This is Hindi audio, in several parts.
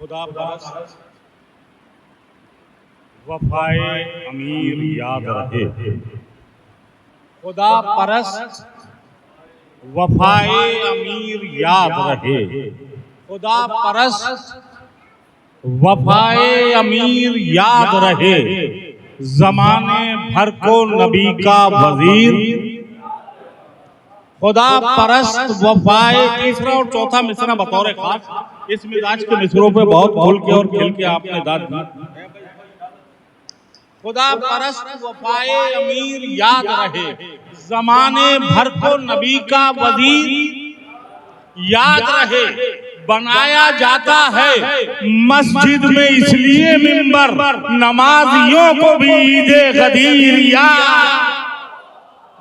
खुदा परस्त वफाए अमीर याद रहे। खुदा परस्त वफाए अमीर याद रहे। खुदा परस्त वफाए अमीर याद रहे। जमाने भर को नबी का वजीर। खुदा परस्त वफाए। तीसरा और चौथा मिसरा बतौर खास इस मिजाज के मिसरों पे बहुत खोल के और खिल के आपने दाद दी। खुदा परस्त वफाए अमीर याद रहे। जमाने भर को नबी का वजीर याद रहे। बनाया जाता है मस्जिद में इसलिए मिंबर, नमाजियों को भी ईदे गदीर याद।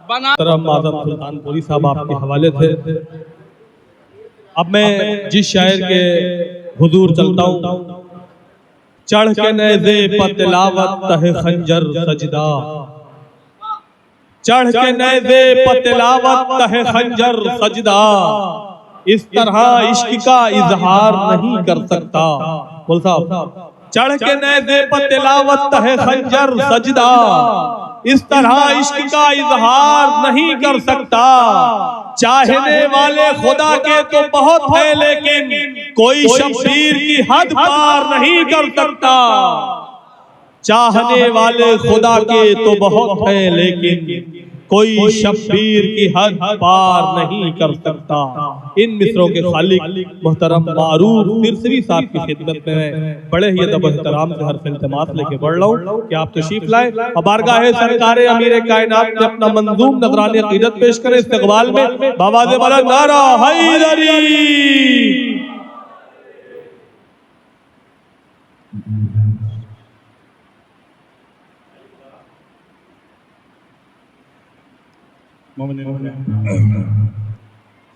आजम सुल्तानपुरी साहब आपके हवाले थे। अब मैं जिस शायर के हुजूर चलता हूँ, चढ़ के नेज़े पर तिलावत तहे खंजर सजदा, चढ़ के नेज़े पर तिलावत तहे खंजर सजदा, इस तरह इश्क का इजहार नहीं कर सकता। बोल साहब, चढ़ के नेज़े पर तिलावत तहे खंजर सजदा, इस तरह इश्क का इजहार नहीं कर सकता। चाहने वाले खुदा के तो बहुत है, लेकिन कोई शब्बीर की हद पार नहीं कर सकता। चाहने वाले खुदा के तो बहुत है, लेकिन कोई शब्बीर की हद पार नहीं कर सकता। इन मिसरों के खालिक मोहतरम मारूफ सिरसवी साहब की खिदमत में बड़े ही अदब एहतराम से हर इल्तिमास लेके बढ़ रहा हूँ कि आप तशरीफ लाए और बारगाह सरकारे अमीर कायनात में अपना मंजूम नजरानी अकीदत पेश करें। इस्तकबाल में बावाज़े बुलंद नारा हैदरी।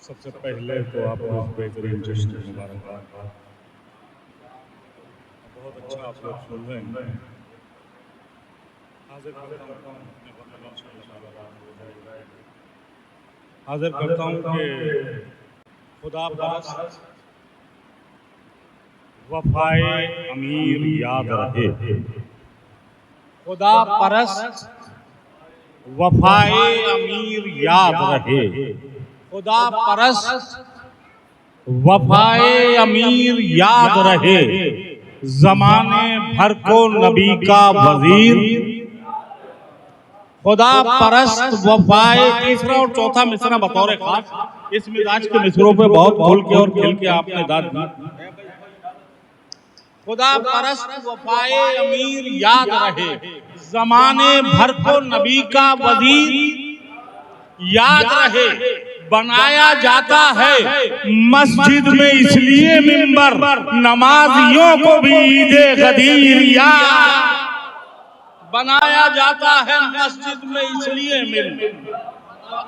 सबसे पहले तो आपको बेहतरीन जश्न मुबारकबाद। बहुत अच्छा आप लोग सुन रहे हैं। हाजिर करता हूँ कि खुदा परस्त वफाए अमीर याद रहे। खुदा परस्त वफाए अमीर याद रहे। खुदा परस्त वफाए अमीर याद रहे। जमाने भर को नबी का वजीर। खुदा परस्त वफाए। तीसरा और चौथा मिसरा बतौर खास इस मिजाज के मिसरों पे बहुत खोल के और खिल के आपने दाद दी। खुदा परस्त वफाए अमीर याद रहे। जमाने भर को नबी का वजीर याद रहे। बनाया जाता है मस्जिद में इसलिए मिंबर, नमाजियों को भी ईदे गदीर याद। बनाया जाता है मस्जिद में इसलिए मिंबर।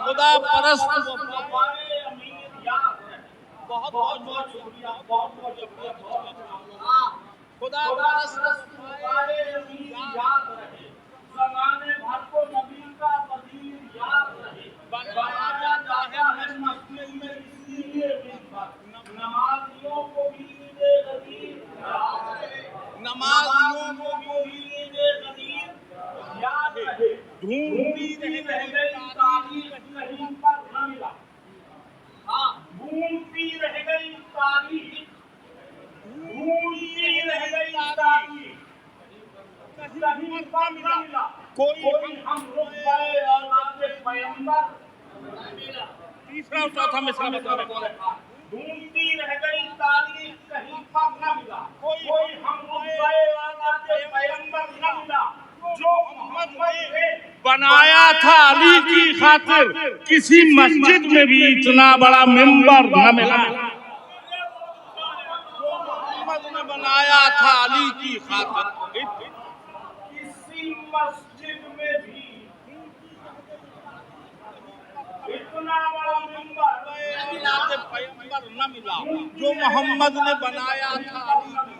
खुदा परस्त वफाए अमीर याद रहे। बहुत बहुत शुक्रिया, बहुत बहुत शुक्रिया। खुदा परस्त वफाए अमीर याद रहे। जमाने भर को नबी का वजीर याद रहे। बनाया जाता है मस्जिद में इसलिए मिंबर, नमाजियों को भी ईदे गदीर याद रहे। नमाजियों को भी ईदे गदीर याद रहे। ढूंढती रह गई तारीख कहीं पर न मिला। हाँ, ढूंढती रह गई तारीख, ढूंढती रह गई तारीख कहीं पर न मिला। कोई हम रुतबे औलाद पैगंबर न मिला। तीसरा और चौथा मिसरा बता रहे। ढूंढती रह गई तारीख कहीं पर न मिला। कोई हम रुतबे औलाद पैगंबर न मिला। जो मोहम्मद ने बनाया था अली की खातिर, किसी मस्जिद में भी इतना बड़ा मिंबर न मिला। जो मोहम्मद ने बनाया था अली की खातिर, किसी मस्जिद में भी इतना बड़ा मिंबर न मिला जो मोहम्मद ने बनाया था अली की।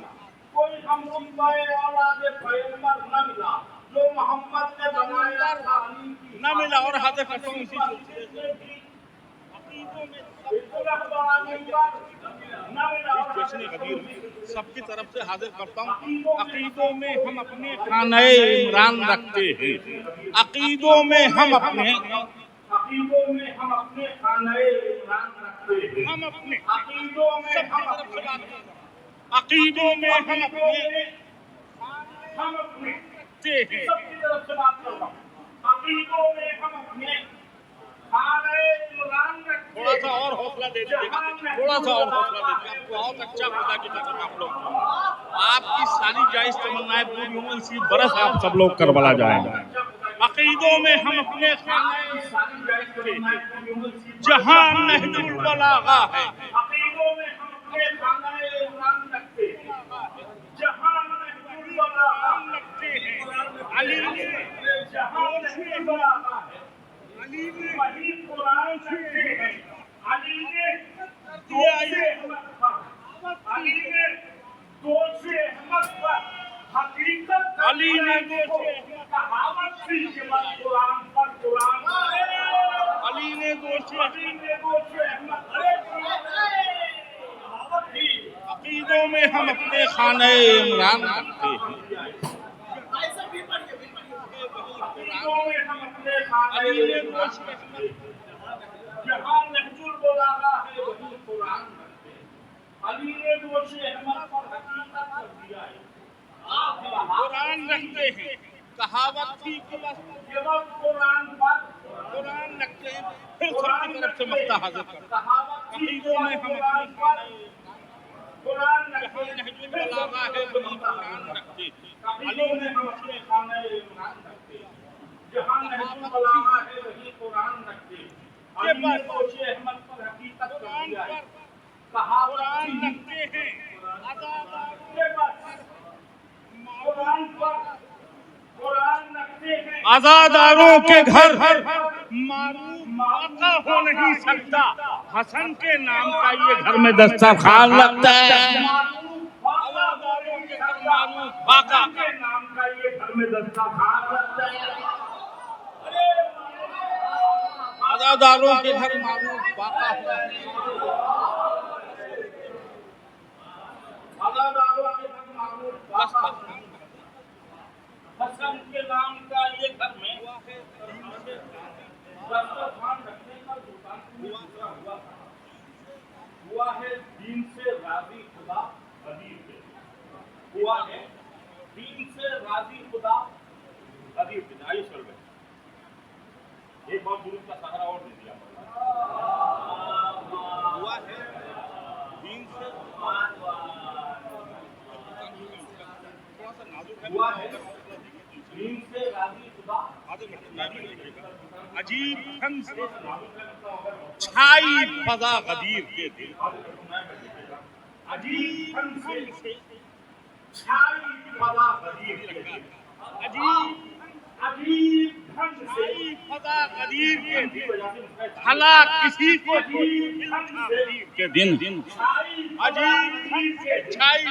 कोई हम औलाद पैगंबर न मिला जो मोहम्मद ने बनाया था अली की न मिला। और हाथ करता हूँ इसी सिलसिले में इतना बड़ा मिंबर इस जश्न गदीर में सबकी तरफ से हाजिर करता हूँ। अकीदों में हम अपने खाने इमरान रखते हैं, अकीदों में हम अपने खाने इमरान रखते हैं, हम अपने अकीदों में सबकी तरफ से बात करता हूँ। अकीदों में हम अपने रखते हैं, सबकी तरफ से बात करता हूँ। अकीदों में हम अपने खाने इमरान रखते हैं। थोड़ा सा और हौसला दे दीजिएगा, थोड़ा सा और हौसला दे दीजिएगा। बहुत अच्छा खुदा की कसम आप लोग, आपकी सारी जायज तमन्नाएं पूरी होंगी, इसी बरस आप सब लोग करबला जाएंगे। अकीदों में हम अपने खाने जहां नहजुल बलागा है, अकीदों में हम अपने खाने इमरान रखते हैं, जहां नहजुल बलागा रखते हैं। अली ने जहां नहजुल बलागा है, अली ने वही कुरान रखते हैं। अली ने दिया ये अली ने दोषे अहमद पर हकीकत, अली ने दोषे कहावत थी कि बस कुरान पर कुरान, अली ने दोषे अहमद कहावत थी। अकीदों में हम अपने खाने इमरान रखते हैं, अकीदों में हम अपने खाने इमरान रखते हैं। जहां नहजुल बलागा है वही कुरान रखते हैं। अली ने दोषे अहमद पर हकीकत कर दिया है, कुरान रखते हैं। कहावत थी कि बस कुरान पर कुरान रखते हैं। फिर सबकी तरफ से मक्ता हाजिर कर, अकीदों में हम अपने कुरान रखते हैं, नहजुल बलागा है वही कुरान रखते हैं। अली ने हम अपने खाने इमरान रखते हैं, जहां नहजुल बलागा है वही कुरान रखते हैं। अली ने दोषे अहमद पर हकीकत कर दिया है, कहावत रखते हैं। आजादारों के घर माता हो नहीं सकता, हसन के नाम का ये घर में दस्तरखान लगता है। आजादारों के घर बाका के नाम का ये घर में दस्तरखान लगता है। आजादारों के घर मारूफ बाका आजादारों के घर मारूफ बाका हसन के नाम का ये घर में दस्तरखान रखने का दुकान हुआ है। दीन से राजी खुदा गदीर पे हुआ है, दीन से राजी खुदा गदीर पे। आइए चल रहे एक बहुत दुरूद का सहारा और दे दिया। हुआ है दीन से हुआ है दीन से राजी खुदा अजीब ढंग से छाई फजा गदीर के दिन, अजीब ढंग से छाई फजा गदीर के दिन, अजीब ढंग से फजा गदीर के दिन, भला किसी को के दिन अजीब ढंग से छाई,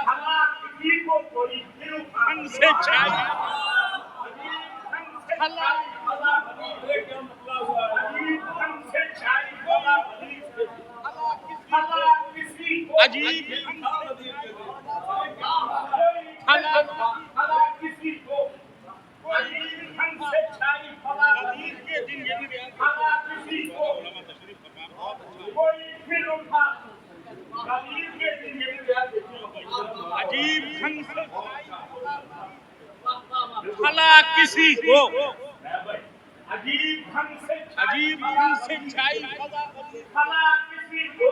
भला किसी को कोई ढंग से छाई, भला अजीब किसी को अजीब ढंग से छाई फला गदीर के दिन, फला किसी को कोई फिर उठा गदीर के दिन। अजीब ढंग से फला किसी को अजीब ढंग से छाई फला किसी को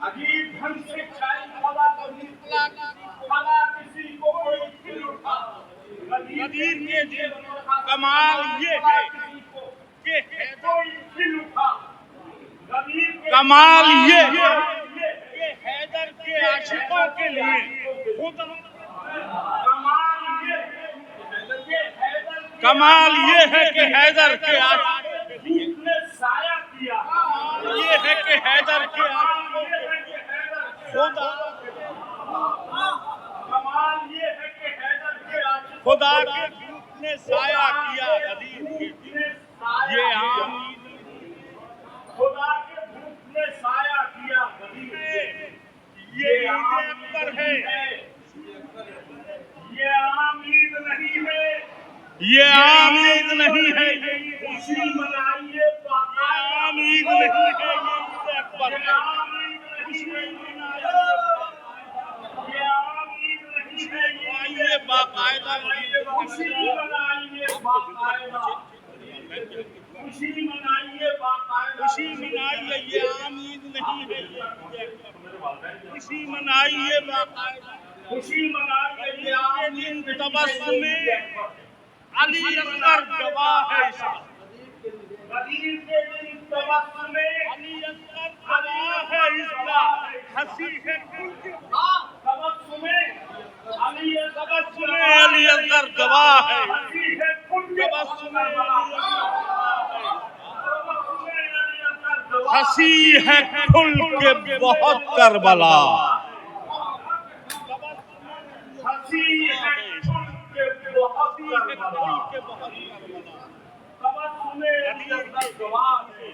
अजीब ढंग से छाई फला किसी को कोई फिर उठा गदीर के दिन। कमाल ये है कि कोई फिर उठा गदीर, कमाल ये है कि हैदर के आशिकों के लिए कमाल ये है कि हैदर के आशिकों ने साया किया, ये है कि हैदर के आशिकों खुदा, कमाल ये है कि हैदर के आशिकों खुदा के धूप ने साया किया गदीर के दिन। ये आम खुदा के धूप ने साया अकबर है, ये आम ईद नहीं है, ये आम ईद नहीं है, खुशी मनाइए, आम ईद नहीं है, ये ईद अकबर है, खुशी मनाइए, ये आम ईद नहीं है, ये बाकायदा खुशी मनाइए, बाकायदा खुशी मनाइए, बाकायदा खुशी मनाइए, ये आम ईद नहीं है, खुशी मनाइए, बाकायदा खुशी मनाइए, ये आम ईद तबस्सुमे अली असगर गवाह है इसका, गदीर के दिन तबस्सुमे अली असगर गवाह है इसका, हंसी है तबस्सुमे अली असगर गवाह है, हंसी है खुल के बहुत करबला, हंसी है खुल के बहुत करबला, तबस्सुमे अली असगर गवाह है,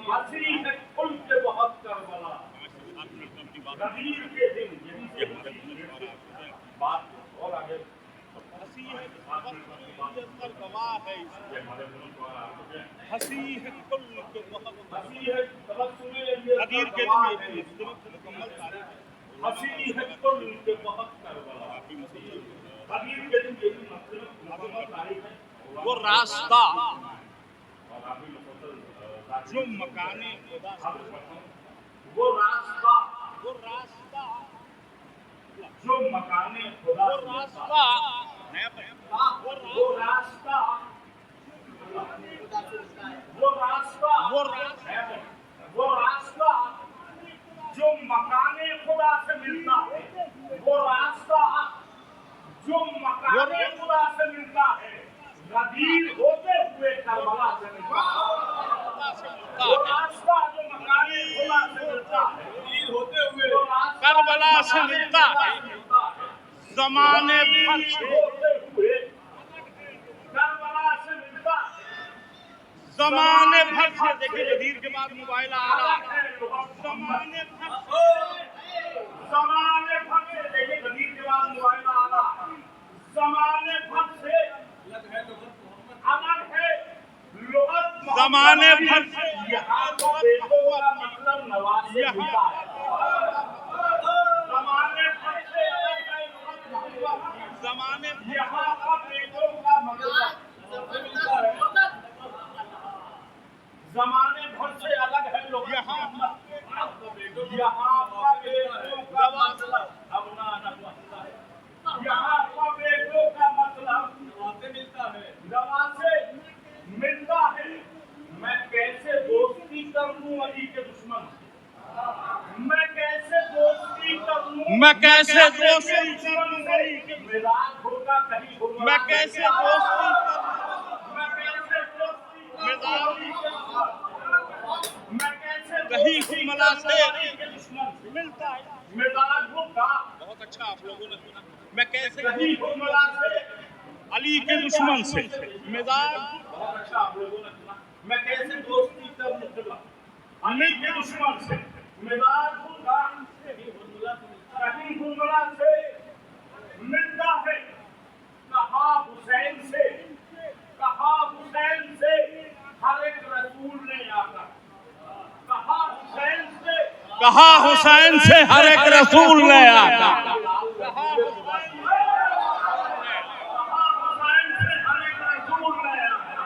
हंसी है खुल के बहुत करबला, गदीर के दिन बात और आगे हंसी है गवाह है, हंसी है कुल के बहुत, हंसी है तबस्सुमे गदीर के दिन मुकम्मल तारीख, हंसी है कुल के बहुत करबला, गदीर के दिन मुकम्मल तारीख है, वो रास्ता जो मकाने खुदा, वो रास्ता जो मकाने खुदा, वो रास्ता जो मकाने खुदा से मिलता है, वो रास्ता जो मकाने खुदा से मिलता है, गदीर होते हुए करबला से मिलता है, वो रास्ता जो मकाने खुदा से मिलता है, गदीर होते हुए करबला से मिलता है, ज़माने भर से होते हुए करबला से मिलता है, ज़माने भर से। देखिए गदीर के बाद मोबाइल आ रहा है, ज़माने भर से, देखिए गदीर के बाद मोबाइल आ रहा है, ज़माने भर से अलग है लुगत, ज़माने भर से यहाँ का बेटों का मतलब नवाज़ मिलता है, ज़माने भर से अलग है लुगत, ज़माने यहाँ का बेटों का मतलब ज़माने भर से अलग है लोग, यहाँ का बेटों का मतलब अब ना यहाँ का बेटों का मतलब दवा से मिलता है। मैं कैसे दोस्ती कर लूं अली के दुश्मन, मैं कैसे दोस्ती कर लूं, मैं कैसे दोस्ती कर लूं अली के मिजाज होगा कहीं होगा, मैं कैसे दोस्ती कर लूं, मैं कैसे दोस्ती मिजाज, मैं कैसे कहीं हुमला से अली के दुश्मन मिलता है, मिजाज होगा। बहुत अच्छा आप लोगों ने सुना, मैं कैसे कहीं हुमला से अली के दुश्मन से मिजाज, बहुत अच्छा आप लोगों ने सुना, मैं कैसे दोस्ती कर लूं अली के दुश्मन से, मिजाज होगा कहीं हुमला से मिलता है, कहा हुसैन से, कहा हुसैन से हर एक रसूल ने आकर, कहा हुसैन से, कहा हुसैन से हर एक रसूल ने आकर, कहा हुसैन से हर एक रसूल ने आकर,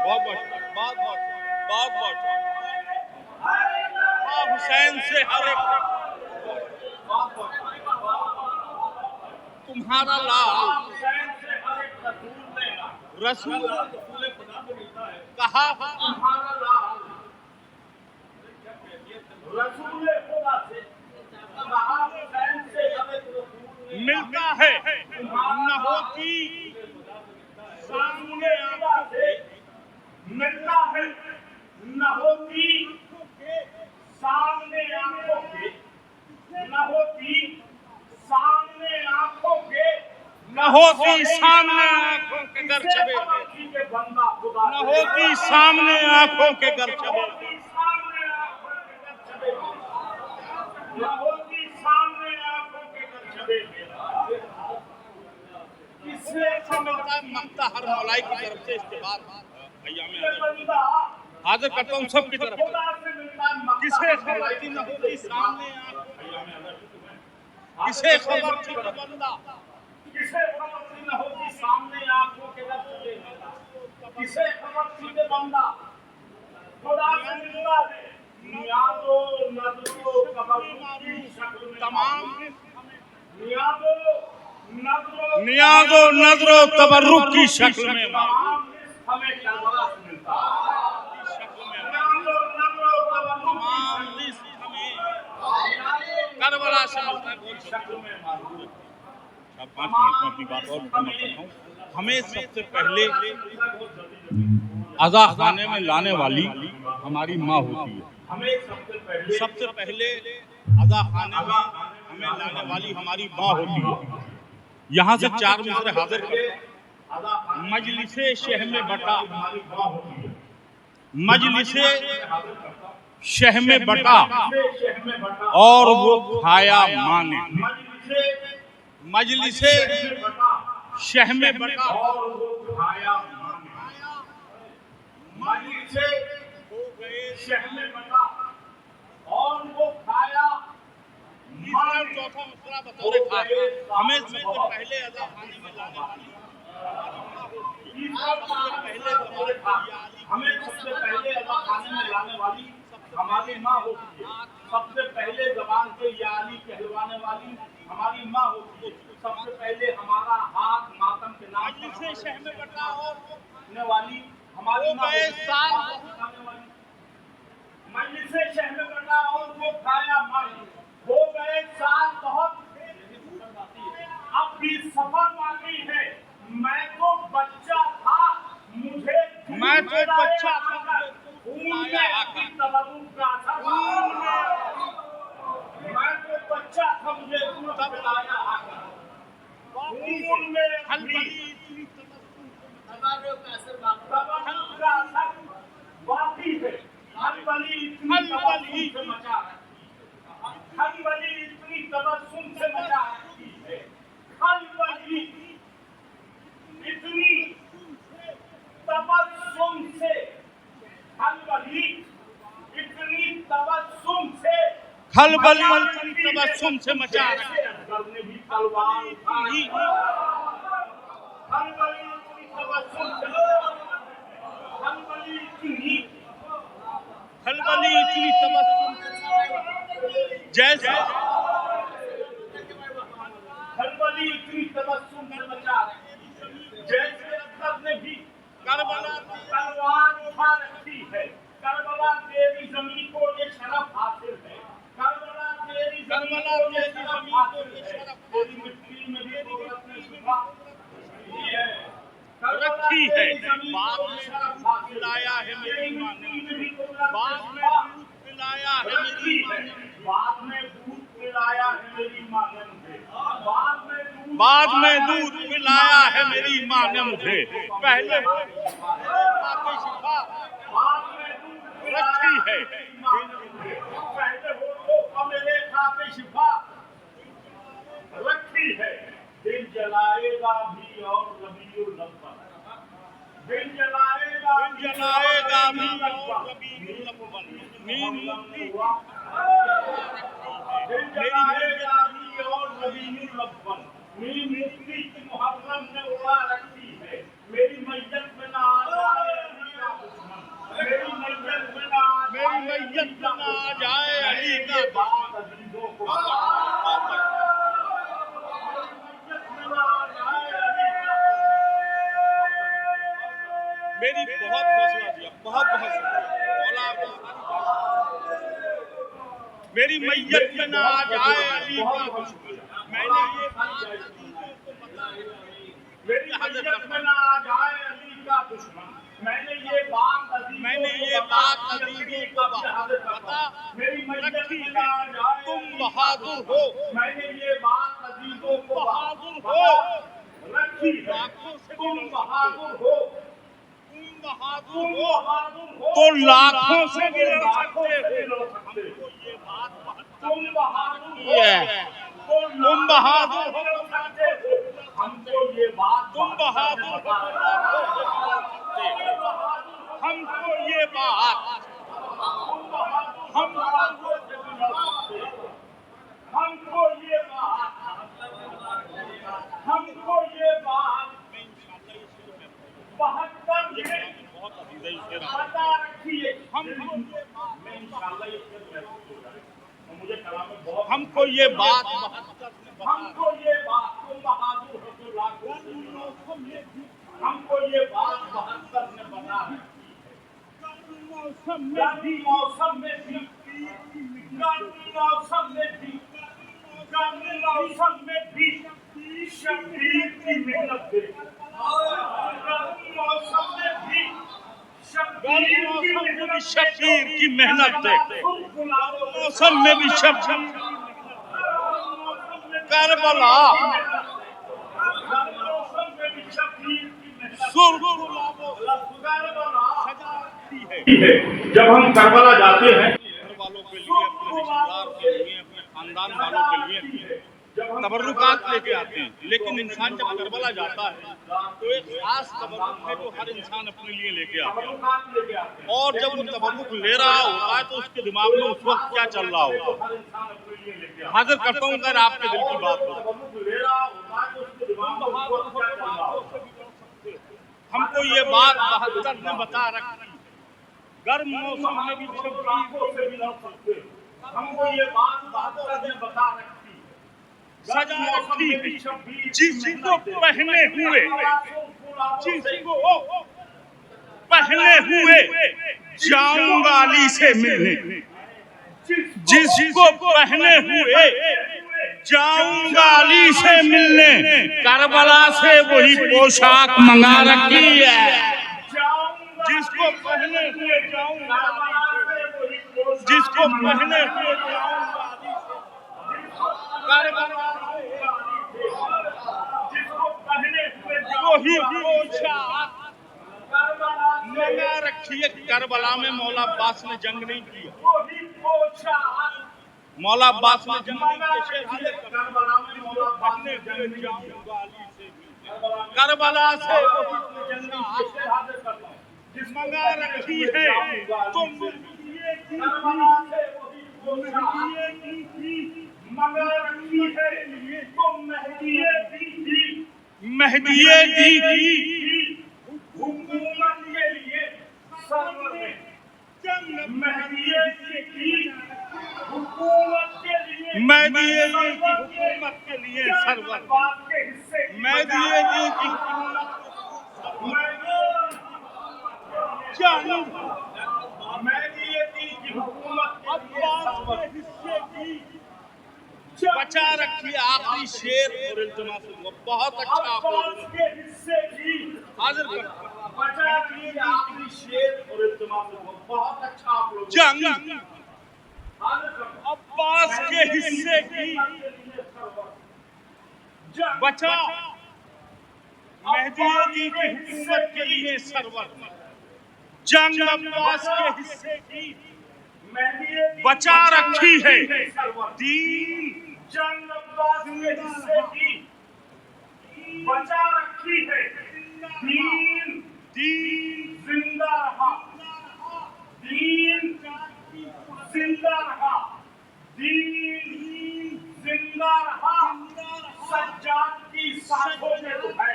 बहुत हुसैन से हर एक, तुम्हारा लाल रसूल कहा, तुम्हारा लाल रसूल खुदा से कहा हुसैन से मिलता है, न होती सामने आंखों से मिलता है, न होती सामने आंखों के, न होती सामने आंखों के, न होती सामने आंखों के घर छबे, न होती सामने आंखों के घर छबे, मिलता है मक्ता हर मौलाई की तरफ से। इसके बाद भैया मैं हाजिर करता हूँ सबकी तरफ से। किसे खबर थी न होती सामने किसे खबर थी न बंदा, किसे खबर थी न होती सामने आंखों के दर्द, किसे खबर थी न बंदा खुदा से मिलता है नियाज़ो नज़रो तबर्रुक की शक्ल में। तमाम नियाज़ो नज़रो तबर्रुक की शक्ल में हमें करबला से मिलता है। करबला से मिलता है। अब 5 मिनट में अपनी बात और मुकम्मल करता हूँ। हमें सबसे पहले अज़ा खाने में लाने वाली हमारी माँ होती है। सबसे पहले अज़ा खाने में हमें लाने वाली हमारी माँ होती है। यहाँ से 4 मिसरे हाजिर कर। मजलिसे शहम बटा, मजलिसे शहम बटा और वो खाया माने। मजलिसे शहम बटा और वो खाया माने। मजलिसे शहम बटा और वो खाया माने। चौथा मसला बतौर खास हमें सबसे पहले अज़ा खाने में लाने वाली हमें सबसे पहले अज़ा खाने में लाने वाली हमारी माँ होती है। सबसे पहले ज़बान से या अली कहलवाने वाली हमारी माँ होती है। सबसे पहले हमारा हाथ मातम के नाम से शहर में बटा और वाली हमारी माँ होती है। मजलिस से शहर में बटा और वो खाया मानी। हो गए साल बहुत, अब भी सफर बाकी है। मैं तो बच्चा था, मुझे मैं तो बच्चा था, मैं तो बच्चा था, मुझे तब लाया बाकी है। खलबली इतनी तबस्सुम से मचा रखी है। खलबली इतनी तबस्सुम से, खलबली इतनी तबस्सुम से, खलबली इतनी तबस्सुम से मचा रखी है। भी तलवार उठाई, खलबली इतनी तबस्सुम से, खलबली इतनी तबस्सुम जैसे खलबली इतनी तबस्सुम से मचा रखी जैसे अकबर ने भी करबला तलवार उठा रखी है। करबला तेरी ज़मीन को ये शरफ हासिल है। करबला तेरी ज़मीन को ये शरफ हासिल है। तेरी मिट्टी में भी औरत ने शिफा रखी है। बाद में लाया है मेरी माँ ने, बाद में पिलाया है मेरी माँ ने, बाद में दूध पिलाया है मेरी माँ ने मुझे, बाद में दूध पिलाया है मेरी माँ ने मुझे। पहले शिफा रखी है, पहले हो मेरे खाते शिफा रखी है। दिल जलाएगा भी और रबीउल अव्वल, दिल जलाएगा भी और रबीउल अव्वल। दिल जलाएगा भी और रबीउल अव्वल। मेरी मुक्ति की मुहर्रम ने उड़ा रखी है। मेरी मैयत में ना आ जाए अली का दुश्मन, मेरी मैयत में ना आ जाए अली का बात अजीजों को, मेरी बहुत हौसला दिया, बहुत मेरी मैयत में ना आ जाए अली का दुश्मन। मैंने ये बात मेरी मैयत में ना आ जाए अली का दुश्मन। मैंने ये बात अजीजों को बता मेरी मैयत में ना आ जाए तुम बहादुर हो। मैंने ये बात अजीजों को बहादुर हो रखी है। तुम बहादुर हो, तो लाखों से भी लड़ सकते हो। तुम बहादुर हो, हमको ये बात तुम बहादुर ये बात हमको ये बात तुम बहादुर हो तो लाखों से हमको ये बात 72 ने बता रखी है। गर्मी मौसम में भी शब्बीर की मेहनत दे। गर्मी मौसम में भी शब्बीर की मेहनत दे। मौसम में भी शब्बीर करबला जब हम करबला जाते हैं घर वालों के लिए, अपने रिश्तेदार के लिए, अपने खानदान वालों के लिए तबर्रुकात लेके आते हैं, लेकिन इंसान जब करबला जाता है तो एक खास तबर्रुक है जो हर इंसान अपने लिए लेके आता है। और जब वो तबर्रुक ले रहा होता है तो उसके दिमाग में उस वक्त क्या चल रहा होगा। हाजिर करता हूँ अगर आपके दिल की बात हो। हमको ये बात 72 ने बता रखी, गर्म मौसम में भी हमको ये बात 72 ने बता रखी, सजा रखी है जिसको पहने हुए, जिसको पहने हुए जाऊंगा अली से मिलने, जिसको पहने हुए जाऊंगा अली से मिलने, करबला से वही पोशाक मंगा रखी है। जिसको पहने हुए जाऊंगा, जिसको पहने हुए जाऊंगा वही पोशाक मंगा रखी है। करबला में मौला अब्बास ने जंग नहीं किया, मौला अब्बास ने जंग नहीं किया। करबला से मंगा रखी है तुम मेहदीए दी की हुकूमत के लिए सरवर में मेहदीए की हुकूमत के लिए मेहदीए दी की हुकूमत के लिए सरवर, मेहदीए दी की बचा रखी आखिरी शेर और इल्तिमास हुआ। बहुत अच्छा आप के हिस्से की हाजिर कर बचा रखी आखिरी शेर और इल्तिमास हुआ। बहुत अच्छा आप लोग जंग हाजिर कर अब्बास के हिस्से की बचा मेहदीए दी की हुकूमत के लिए सरवर, जंग अब्बास के हिस्से की बचा रखी है दीन, जंग अब्बास के हिस्से की बचा रखी है दीन, दीन जिंदा रहा, दीन जिंदा रहा, दीन जिंदा रहा, सज्जाद की सांसों में तो है,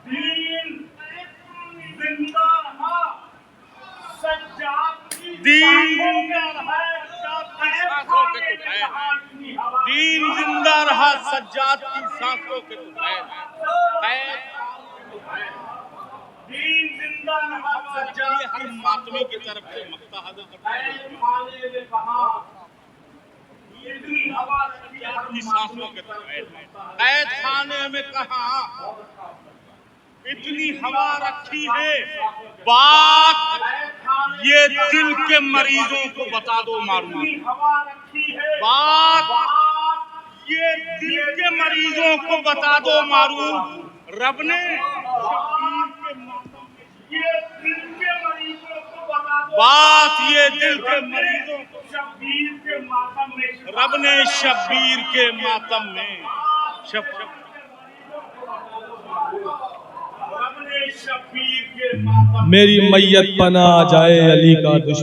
दीन जिंदा रहा, सज्जाद की दीन सांसों में है, दीन जिंदा रहा, सज्जाद की सांसों के दीन जिंदा रहा, सज्जाद हर मातमी की तरफ से मक्ता हाजिर करता है। इतनी हवा अपनी सांसों के कैद खाने में कहा इतनी हवा रखी है, बात ये दिल के मरीजों को बता दो मारूं, बात ये दिल के मरीजों को बता दो मारूं, रब ने बात ये दिल के मरीजों को शब्बीर के मातम में रब ने शब्बीर के मातम में शब्बीर के मातम मेरी मैयत पना जाए अली का दुश्मन।